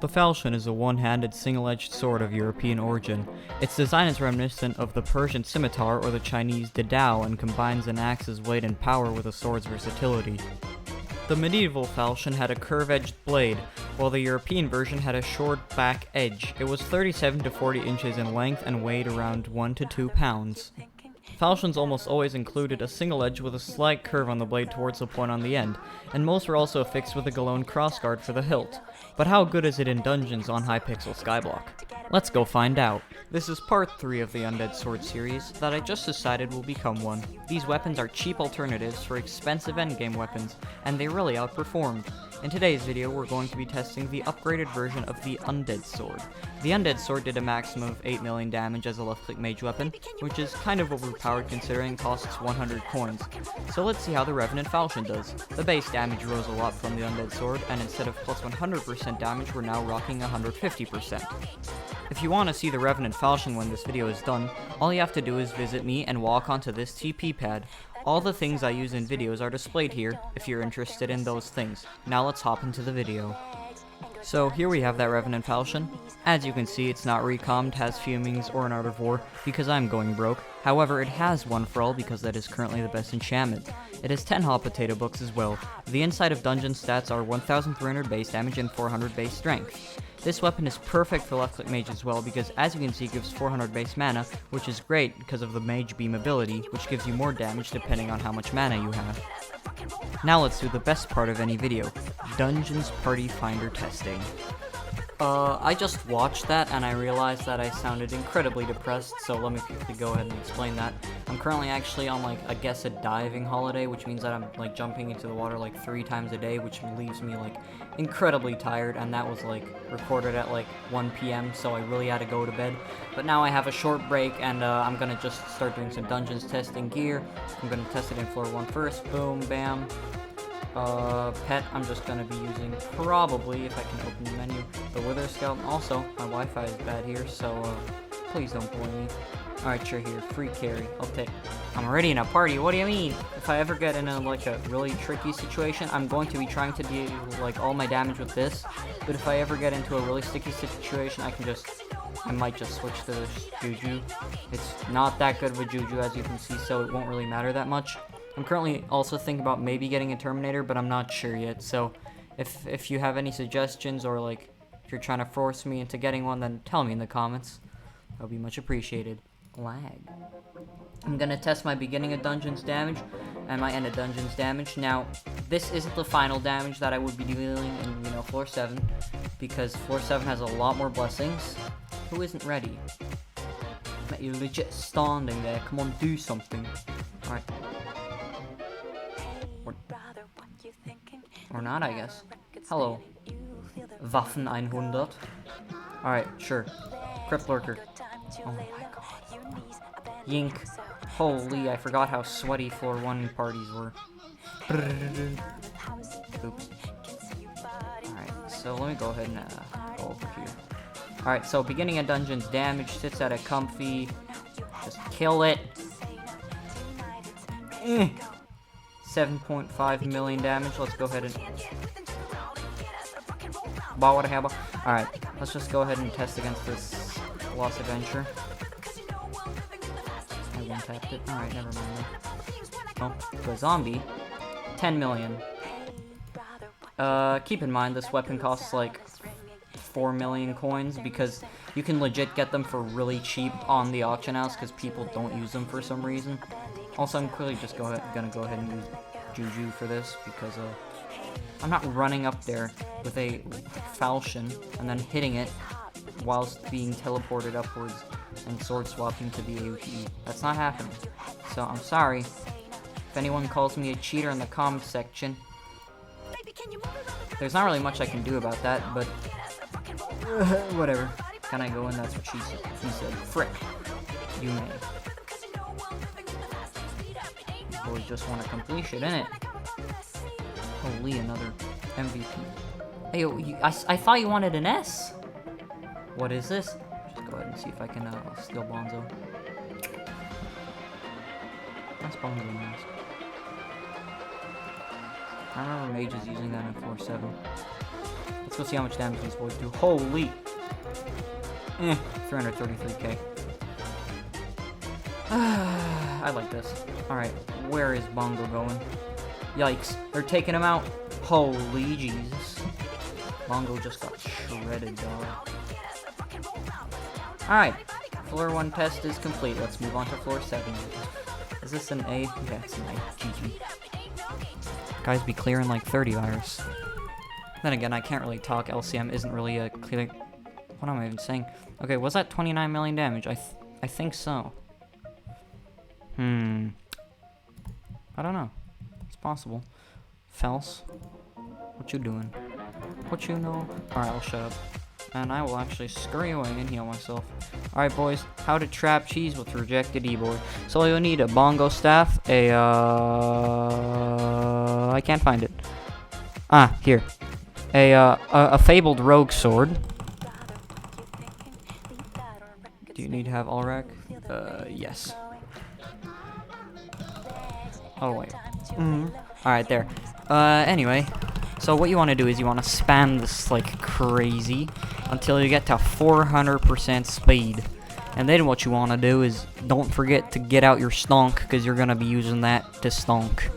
The falchion is a one-handed, single-edged sword of European origin. Its design is reminiscent of the Persian scimitar or the Chinese didao and combines an axe's weight and power with a sword's versatility. The medieval falchion had a curved-edged blade, while the European version had a short back edge. It was 37 to 40 inches in length and weighed around 1 to 2 pounds. Falchions almost always included a single edge with a slight curve on the blade towards the point on the end, and most were also affixed with a galone crossguard for the hilt. But how good is it in dungeons on Hypixel Skyblock? Let's go find out. This is part 3 of the Undead Sword series that I just decided will become one. These weapons are cheap alternatives for expensive endgame weapons, and they really outperformed. In today's video, we're going to be testing the upgraded version of the Undead Sword. The Undead Sword did a maximum of 8 million damage as a left-click mage weapon, which is kind of overpowered considering it costs 100 coins. So let's see how the Revenant Falchion does. The base damage rose a lot from the Undead Sword, and instead of plus 100% damage, we're now rocking 150%. If you want to see the Revenant Falchion when this video is done, all you have to do is visit me and walk onto this TP pad. All the things I use in videos are displayed here, if you're interested in those things. Now let's hop into the video. So here we have that Revenant Falchion. As you can see, it's not recommed, has Fumings, or an Art of War, because I'm going broke. However, it has One for All because that is currently the best enchantment. It has 10 hot potato books as well. The inside of dungeon stats are 1300 base damage and 400 base strength. This weapon is perfect for left-click mage as well because, as you can see, it gives 400 base mana, which is great because of the mage beam ability, which gives you more damage depending on how much mana you have. Now let's do the best part of any video, Dungeons Party Finder testing. I just watched that and I realized that I sounded incredibly depressed, so let me quickly go ahead and explain that. I'm currently actually on a diving holiday, which means that I'm jumping into the water 3 times a day, which leaves me incredibly tired, and that was recorded at 1 p.m, so I really had to go to bed. But now I have a short break and I'm gonna just start doing some dungeons testing gear. I'm gonna test it in floor 1 first, boom, bam. Pet, I'm just gonna be using probably, if I can open the menu, the Wither Skeleton. Also, my Wi-Fi is bad here, so please don't blame me. Alright, sure, here, free carry, I'll take. I'm already in a party, what do you mean? If I ever get in a really tricky situation, I'm going to be trying to deal all my damage with this, but if I ever get into a really sticky situation, I might just switch to this Juju. It's not that good of a Juju, as you can see, so it won't really matter that much. I'm currently also thinking about maybe getting a Terminator, but I'm not sure yet, so if you have any suggestions or if you're trying to force me into getting one, then tell me in the comments. That would be much appreciated. Lag. I'm gonna test my beginning of dungeons damage and my end of dungeons damage. Now, this isn't the final damage that I would be dealing in, floor 7, because floor 7 has a lot more blessings. Who isn't ready? Mate, you're legit standing there. Come on, do something. Alright. Or not, I guess. Hello. Waffen 100. Alright, sure. Crypt Lurker. Oh my god. Yink. Holy, I forgot how sweaty floor 1 parties were. Oops. Alright, so let me go ahead and go over here. Alright, so beginning of dungeons damage sits at a comfy. Just kill it. 7.5 million damage. Let's go ahead and. Alright, let's just go ahead and test against this Lost Adventure. I one-tapped it. Alright, never mind. Oh, to a zombie. 10 million. Keep in mind this weapon costs 4 million coins because you can legit get them for really cheap on the auction house because people don't use them for some reason. Also, I'm clearly just gonna go ahead and use Juju for this because I'm not running up there with a falchion and then hitting it whilst being teleported upwards and sword swapping to the AoE. That's not happening. So I'm sorry if anyone calls me a cheater in the comments section. There's not really much I can do about that, but whatever. Can I go in? That's what she said. He said, frick. You may. Boys just want to complete shit, innit? Holy, another MVP. Hey, yo, I thought you wanted an S. What is this? Just go ahead and see if I can steal Bonzo. That's Bonzo mask. I remember mages using that in floor 7. Let's go see how much damage these boys do. Holy! 333k. I like this. Alright, where is Bongo going? Yikes, they're taking him out. Holy Jesus. Bongo just got shredded, dog. Alright, floor 1 test is complete. Let's move on to floor 7. Is this an A? Yeah, it's an A. GG. Guys be clearing like 30 virus. Then again, I can't really talk. LCM isn't really a clear... What am I even saying? Okay, was that 29 million damage? I think so. I don't know. It's possible. Fels, what you doing? What you know? Alright, I'll shut up. And I will actually scurry away and heal myself. Alright, boys. How to trap cheese with rejected E-boy. So you'll need a bongo staff, I can't find it. Ah, here. A fabled rogue sword. Do you need to have Ulrak? Yes. Oh, wait. Alright, there. Anyway. So what you want to do is you want to spam this like crazy until you get to 400% speed. And then what you want to do is don't forget to get out your stonk, because you're going to be using that to stonk.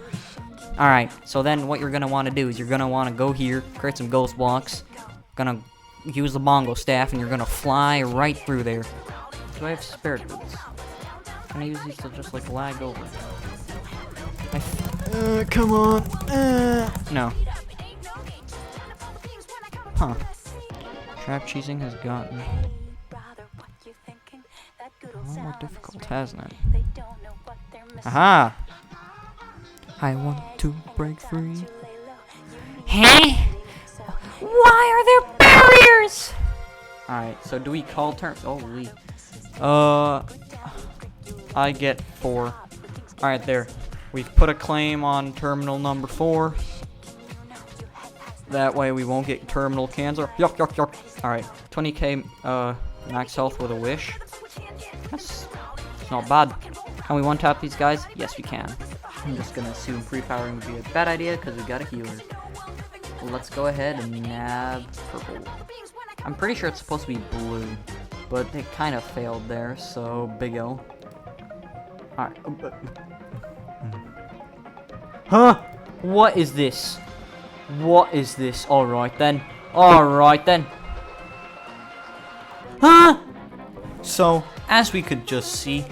Alright, so then what you're going to want to do is you're going to want to go here, create some ghost blocks, gonna use the bongo staff, and you're going to fly right through there. Do I have spirit boots? Can I use these to just like lag over? Come on. No. Huh. Trap cheesing has gotten a lot more difficult, hasn't it? Aha! I want to break free. Hey! Why are there barriers? Alright, so do we call turn? Holy. I get 4. Alright, there. We've put a claim on terminal number 4. That way we won't get terminal cancer. Yuck, yuck, yuck. Alright, 20k max health with a wish. That's not bad. Can we one-tap these guys? Yes, we can. I'm just gonna assume pre-powering would be a bad idea because we got a healer. Let's go ahead and nab purple. I'm pretty sure it's supposed to be blue, but it kind of failed there, so big L. Alright. Huh? What is this? What is this? Alright then. Alright then. Huh? So, as we could just see,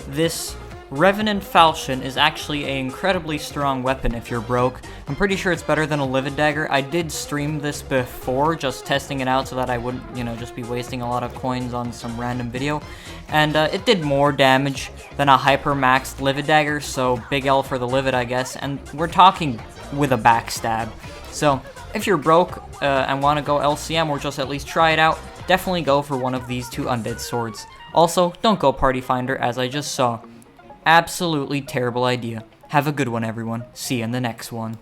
this Revenant Falchion is actually an incredibly strong weapon if you're broke. I'm pretty sure it's better than a Livid Dagger. I did stream this before, just testing it out so that I wouldn't, just be wasting a lot of coins on some random video. And it did more damage than a hyper-maxed Livid Dagger, so big L for the Livid, I guess. And we're talking with a backstab. So, if you're broke and want to go LCM or just at least try it out, definitely go for one of these 2 undead swords. Also, don't go Party Finder, as I just saw. Absolutely terrible idea. Have a good one, everyone. See you in the next one.